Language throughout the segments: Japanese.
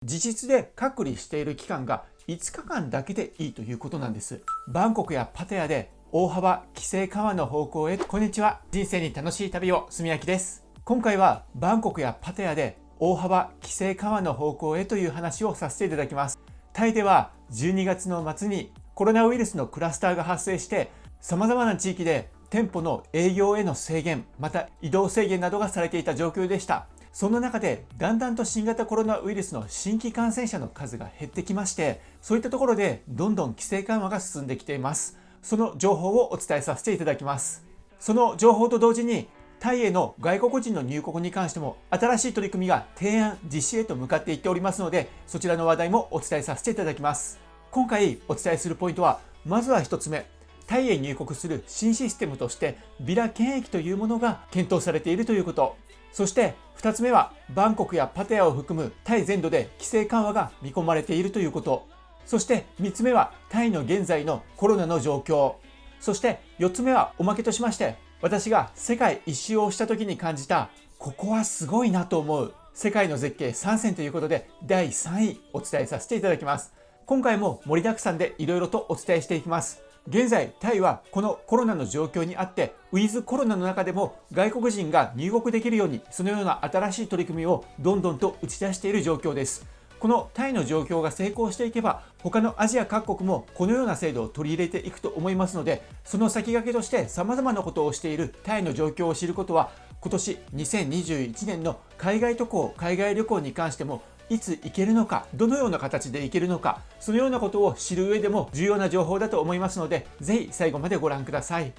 実質で隔離している期間が5日間だけでいいということなんです。バンコクやパタヤで大幅規制緩和の方向へ。こんにちは。人生に楽しい旅を、すみやきです。今回はバンコクやパタヤで大幅規制緩和の方向へという話をさせていただきます。タイでは12月の末にコロナウイルスのクラスターが発生して、様々な地域で店舗の営業への制限、また移動制限などがされていた状況でした。そんな中でだんだんと新型コロナウイルスの新規感染者の数が減ってきまして、そういったところでどんどん規制緩和が進んできています。その情報をお伝えさせていただきます。その情報と同時に、タイへの外国人の入国に関しても新しい取り組みが提案実施へと向かっていっておりますので、そちらの話題もお伝えさせていただきます。今回お伝えするポイントは、まずは1つ目、タイへ入国する新システムとしてビラ検疫というものが検討されているということ。そして2つ目は、バンコクやパタヤを含むタイ全土で規制緩和が見込まれているということ。そして3つ目は、タイの現在のコロナの状況。そして4つ目は、おまけとしまして、私が世界一周をした時に感じた、ここはすごいなと思う世界の絶景3選ということで、第3位お伝えさせていただきます。今回も盛りだくさんでいろいろとお伝えしていきます。現在タイはこのコロナの状況にあって、ウィズコロナの中でも外国人が入国できるように、そのような新しい取り組みをどんどんと打ち出している状況です。このタイの状況が成功していけば、他のアジア各国もこのような制度を取り入れていくと思いますので、その先駆けとして様々なことをしているタイの状況を知ることは、今年2021年の海外渡航、海外旅行に関しても、いつ行けるのか、どのような形で行けるのか、そのようなことを知る上でも重要な情報だと思いますので、ぜひ最後までご覧ください。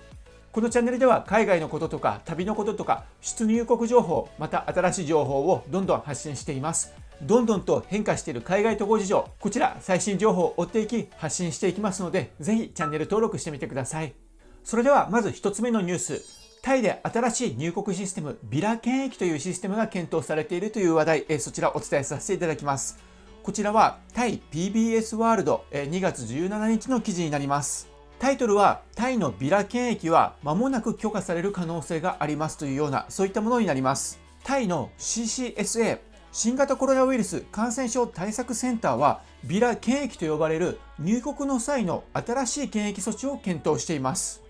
このチャンネルでは海外のこととか旅のこととか出入国情報、また新しい情報をどんどん発信しています。どんどんと変化している海外渡航事情、こちら最新情報を追っていき発信していきますので、ぜひチャンネル登録してみてください。それではまず1つ目のニュース。タイで新しい入国システム、ビラ検疫というシステムが検討されているという話題、そちらお伝えさせていただきます。こちらはタイ PBS ワールド2月17日の記事になります。タイトルは、タイのビラ検疫は間もなく許可される可能性がありますというような、そういったものになります。タイの CCSA、新型コロナウイルス感染症対策センターは、ビラ検疫と呼ばれる入国の際の新しい検疫措置を検討しています。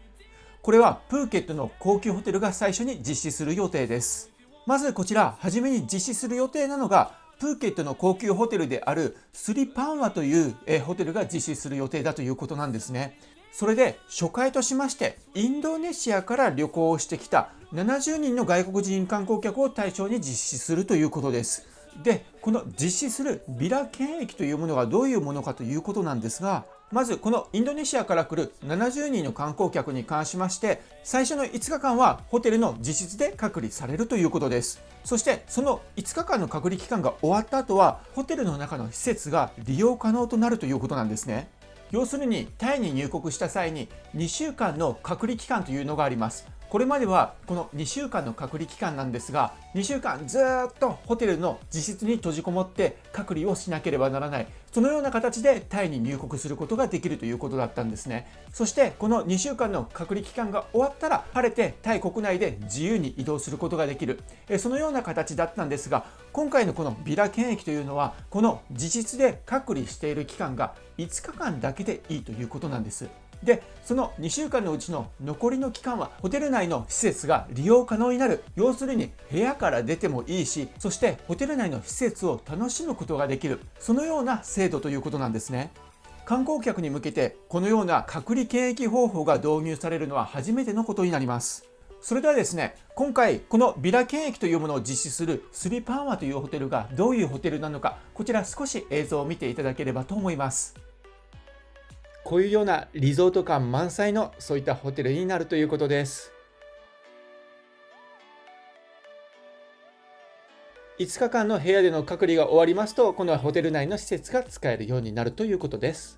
これはプーケットの高級ホテルが最初に実施する予定です。まずこちら、初めに実施する予定なのが、プーケットの高級ホテルであるスリパンワというホテルが実施する予定だということなんですね。それで初回としまして、インドネシアから旅行をしてきた70人の外国人観光客を対象に実施するということです。で、この実施するビラ検疫というものがどういうものかということなんですが、まずこのインドネシアから来る70人の観光客に関しまして、最初の5日間はホテルの自室で隔離されるということです。そしてその5日間の隔離期間が終わった後は、ホテルの中の施設が利用可能となるということなんですね。要するにタイに入国した際に2週間の隔離期間というのがあります。これまではこの2週間の隔離期間なんですが、2週間ずっとホテルの自室に閉じこもって隔離をしなければならない、そのような形でタイに入国することができるということだったんですね。そしてこの2週間の隔離期間が終わったら、晴れてタイ国内で自由に移動することができる、そのような形だったんですが、今回のこのビラ検疫というのは、この自室で隔離している期間が5日間だけでいいということなんです。で、その2週間のうちの残りの期間はホテル内の施設が利用可能になる。要するに部屋から出てもいいし、そしてホテル内の施設を楽しむことができる、そのような制度ということなんですね。観光客に向けてこのような隔離検疫方法が導入されるのは初めてのことになります。それではですね、今回このビラ検疫というものを実施するスリパンワというホテルがどういうホテルなのか、こちら少し映像を見ていただければと思います。こういうようなリゾート感満載のそういったホテルになるということです。5日間の部屋での隔離が終わりますと、このホテル内の施設が使えるようになるということです。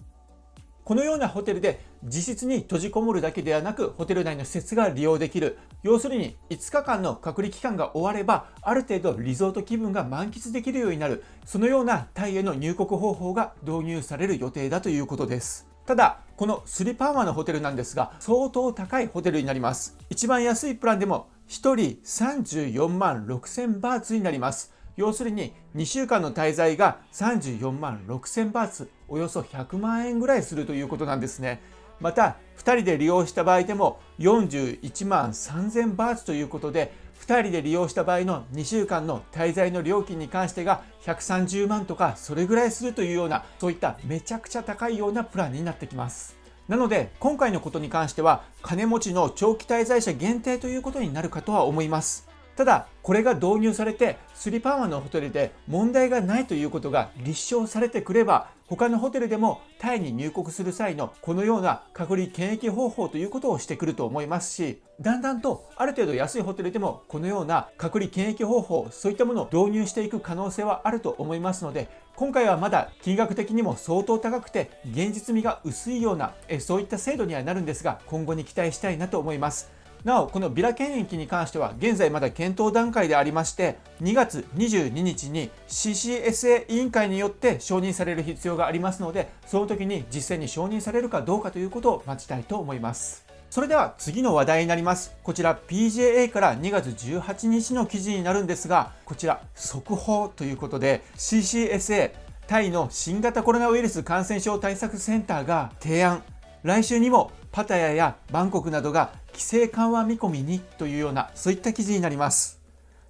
このようなホテルで自室に閉じこもるだけではなく、ホテル内の施設が利用できる。要するに5日間の隔離期間が終われば、ある程度リゾート気分が満喫できるようになる、そのようなタイへの入国方法が導入される予定だということです。ただ、このスリパンワのホテルなんですが、相当高いホテルになります。一番安いプランでも1人34万6000バーツになります。要するに2週間の滞在が34万6000バーツ、およそ100万円ぐらいするということなんですね。また2人で利用した場合でも41万3000バーツということで、2人で利用した場合の2週間の滞在の料金に関してが130万とかそれぐらいするというような、そういっためちゃくちゃ高いようなプランになってきます。なので今回のことに関しては金持ちの長期滞在者限定ということになるかとは思います。ただこれが導入されてスリパンワのホテルで問題がないということが立証されてくれば、他のホテルでもタイに入国する際のこのような隔離検疫方法ということをしてくると思いますし、だんだんとある程度安いホテルでもこのような隔離検疫方法、そういったものを導入していく可能性はあると思いますので、今回はまだ金額的にも相当高くて現実味が薄いようなそういった制度にはなるんですが、今後に期待したいなと思います。なおこのビラ検疫に関しては現在まだ検討段階でありまして、2月22日に CCSA 委員会によって承認される必要がありますので、その時に実際に承認されるかどうかということを待ちたいと思います。それでは次の話題になります。こちら PJA から2月18日の記事になるんですが、こちら速報ということで CCSA タイの新型コロナウイルス感染症対策センターが提案、来週にもパタヤやバンコクなどが規制緩和見込みにというような、そういった記事になります。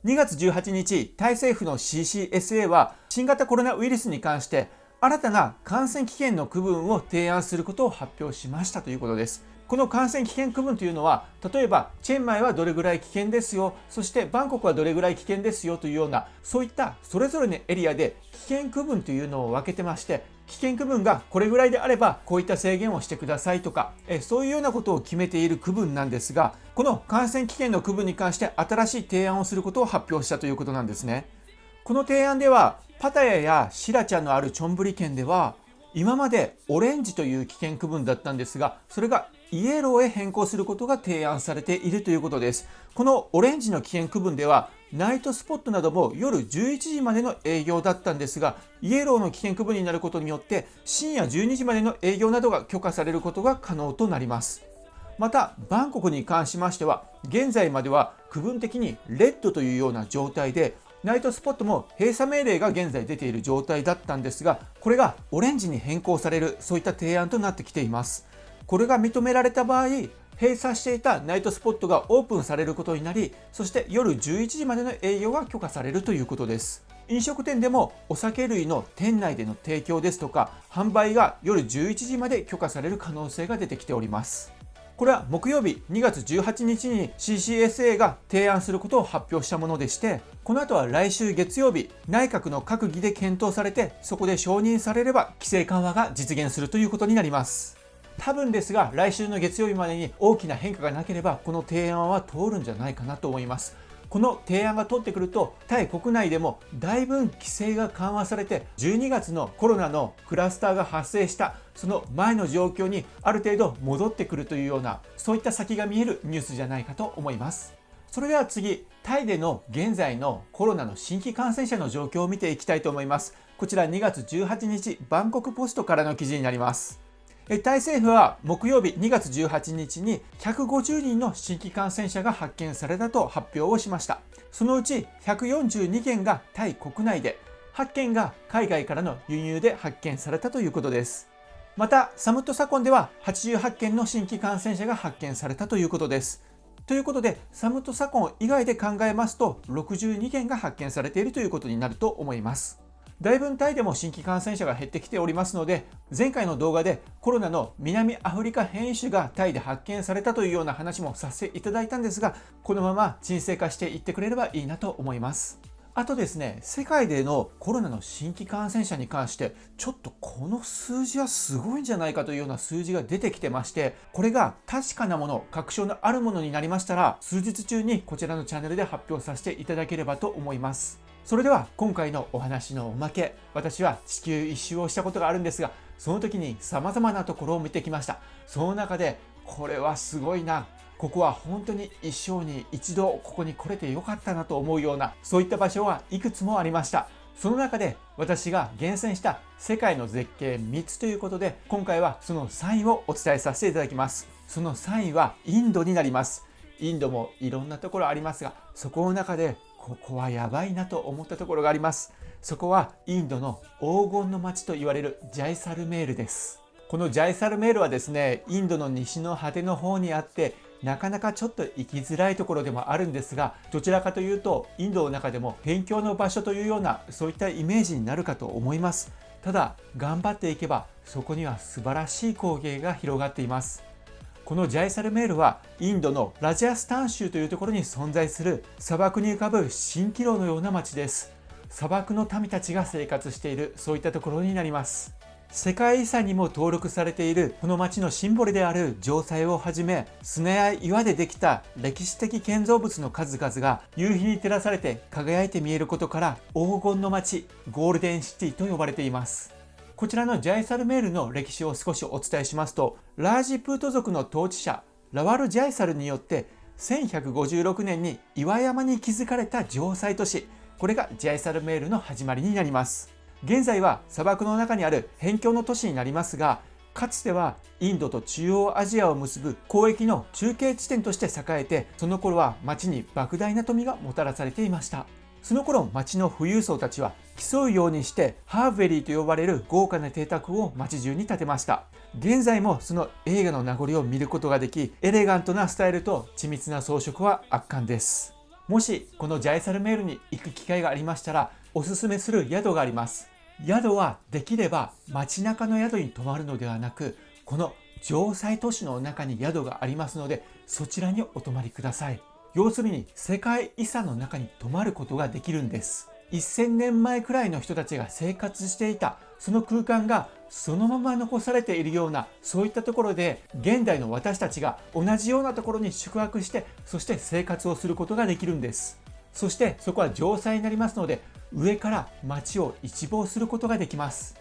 2月18日、タイ政府の CCSA は新型コロナウイルスに関して新たな感染危険の区分を提案することを発表しましたということです。この感染危険区分というのは、例えばチェンマイはどれぐらい危険ですよ、そしてバンコクはどれぐらい危険ですよというような、そういったそれぞれのエリアで危険区分というのを分けてまして、危険区分がこれぐらいであればこういった制限をしてくださいとか、そういうようなことを決めている区分なんですが、この感染危険の区分に関して新しい提案をすることを発表したということなんですね。この提案ではパタヤやシラチャのあるチョンブリ県では今までオレンジという危険区分だったんですが、それがイエローへ変更することが提案されているということです。このオレンジの危険区分ではナイトスポットなども夜11時までの営業だったんですが、イエローの危険区分になることによって深夜12時までの営業などが許可されることが可能となります。またバンコクに関しましては現在までは区分的にレッドというような状態で、ナイトスポットも閉鎖命令が現在出ている状態だったんですが、これがオレンジに変更される、そういった提案となってきています。これが認められた場合、閉鎖していたナイトスポットがオープンされることになり、そして夜11時までの営業が許可されるということです。飲食店でもお酒類の店内での提供ですとか販売が夜11時まで許可される可能性が出てきております。これは木曜日2月18日に CCSA が提案することを発表したものでして、この後は来週月曜日内閣の閣議で検討されて、そこで承認されれば規制緩和が実現するということになります。多分ですが来週の月曜日までに大きな変化がなければこの提案は通るんじゃないかなと思います。この提案が通ってくるとタイ国内でもだいぶ規制が緩和されて、12月のコロナのクラスターが発生したその前の状況にある程度戻ってくるというような、そういった先が見えるニュースじゃないかと思います。それでは次、タイでの現在のコロナの新規感染者の状況を見ていきたいと思います。こちら2月18日バンコクポストからの記事になります。タイ政府は木曜日2月18日に150人の新規感染者が発見されたと発表をしました。そのうち142件がタイ国内で、8件が海外からの輸入で発見されたということです。またサムットサコンでは88件の新規感染者が発見されたということです。ということでサムットサコン以外で考えますと62件が発見されているということになると思います。だいぶタイでも新規感染者が減ってきておりますので、前回の動画でコロナの南アフリカ変異種がタイで発見されたというような話もさせていただいたんですが、このまま沈静化していってくれればいいなと思います。あとですね、世界でのコロナの新規感染者に関してちょっとこの数字はすごいんじゃないかというような数字が出てきてまして、これが確かなもの、確証のあるものになりましたら数日中にこちらのチャンネルで発表させていただければと思います。それでは今回のお話のおまけ、私は地球一周をしたことがあるんですが、その時に様々なところを見てきました。その中でこれはすごいな、ここは本当に一生に一度ここに来れてよかったなと思うような、そういった場所はいくつもありました。その中で私が厳選した世界の絶景3つということで、今回はその3位をお伝えさせていただきます。その3位はインドになります。インドもいろんなところありますが、そこの中でここはやばいなと思ったところがあります。そこはインドの黄金の町と言われるジャイサルメールです。このジャイサルメールはですね、インドの西の果ての方にあって、なかなかちょっと行きづらいところでもあるんですが、どちらかというとインドの中でも辺境の場所というような、そういったイメージになるかと思います。ただ頑張っていけばそこには素晴らしい光景が広がっています。このジャイサルメールはインドのラジャスタン州というところに存在する砂漠に浮かぶ蜃気楼のような町です。砂漠の民たちが生活している、そういったところになります。世界遺産にも登録されているこの町のシンボルである城塞をはじめ、砂や岩でできた歴史的建造物の数々が夕日に照らされて輝いて見えることから黄金の町、ゴールデンシティと呼ばれています。こちらのジャイサルメールの歴史を少しお伝えしますと、ラージプート族の統治者ラワル・ジャイサルによって1156年に岩山に築かれた城塞都市、これがジャイサルメールの始まりになります。現在は砂漠の中にある辺境の都市になりますが、かつてはインドと中央アジアを結ぶ交易の中継地点として栄えて、その頃は町に莫大な富がもたらされていました。その頃町の富裕層たちは競うようにしてハーベリーと呼ばれる豪華な邸宅を町中に建てました。現在もその映画の名残を見ることができ、エレガントなスタイルと緻密な装飾は圧巻です。もしこのジャイサルメールに行く機会がありましたら、おすすめする宿があります。宿はできれば街中の宿に泊まるのではなく、この城塞都市の中に宿がありますので、そちらにお泊まりください。要するに世界遺産の中に泊まることができるんです。1000年前くらいの人たちが生活していたその空間がそのまま残されているような、そういったところで現代の私たちが同じようなところに宿泊して、そして生活をすることができるんです。そしてそこは城塞になりますので、上から街を一望することができます。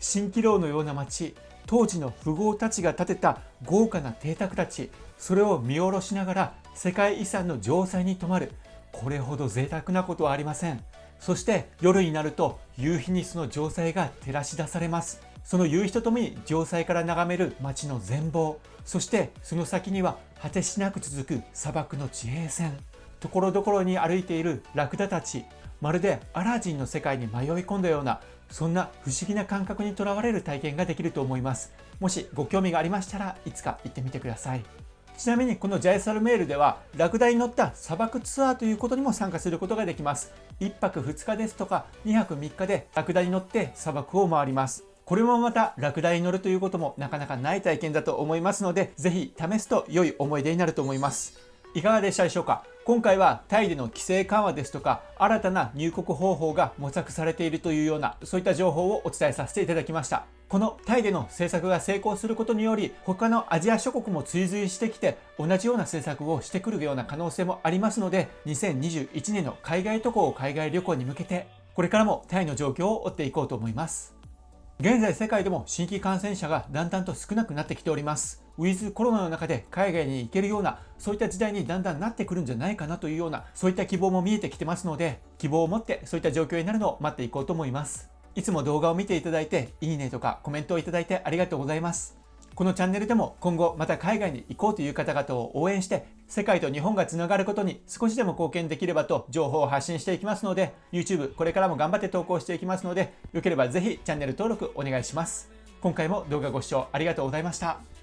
蜃気楼のような街、当時の富豪たちが建てた豪華な邸宅たち、それを見下ろしながら世界遺産の城塞に泊まる、これほど贅沢なことはありません。そして夜になると夕日にその城塞が照らし出されます。その夕日とともに城塞から眺める街の全貌、そしてその先には果てしなく続く砂漠の地平線、ところどころに歩いているラクダたち、まるでアラジンの世界に迷い込んだような、そんな不思議な感覚にとらわれる体験ができると思います。もしご興味がありましたらいつか行ってみてください。ちなみにこのジャイサルメールではラクダに乗った砂漠ツアーということにも参加することができます。1泊2日ですとか2泊3日でラクダに乗って砂漠を回ります。これもまたラクダに乗るということもなかなかない体験だと思いますので、ぜひ試すと良い思い出になると思います。いかがでしたでしょうか。今回はタイでの規制緩和ですとか新たな入国方法が模索されているというような、そういった情報をお伝えさせていただきました。このタイでの政策が成功することにより、他のアジア諸国も追随してきて同じような政策をしてくるような可能性もありますので、2021年の海外渡航海外旅行に向けてこれからもタイの状況を追っていこうと思います。現在世界でも新規感染者がだんだんと少なくなってきております。ウィズコロナの中で海外に行けるような、そういった時代にだんだんなってくるんじゃないかなというような、そういった希望も見えてきてますので、希望を持ってそういった状況になるのを待っていこうと思います。いつも動画を見ていただいて、いいねとかコメントをいただいてありがとうございます。このチャンネルでも今後また海外に行こうという方々を応援して、世界と日本がつながることに少しでも貢献できればと情報を発信していきますので、 YouTube これからも頑張って投稿していきますので、よければぜひチャンネル登録お願いします。今回も動画ご視聴ありがとうございました。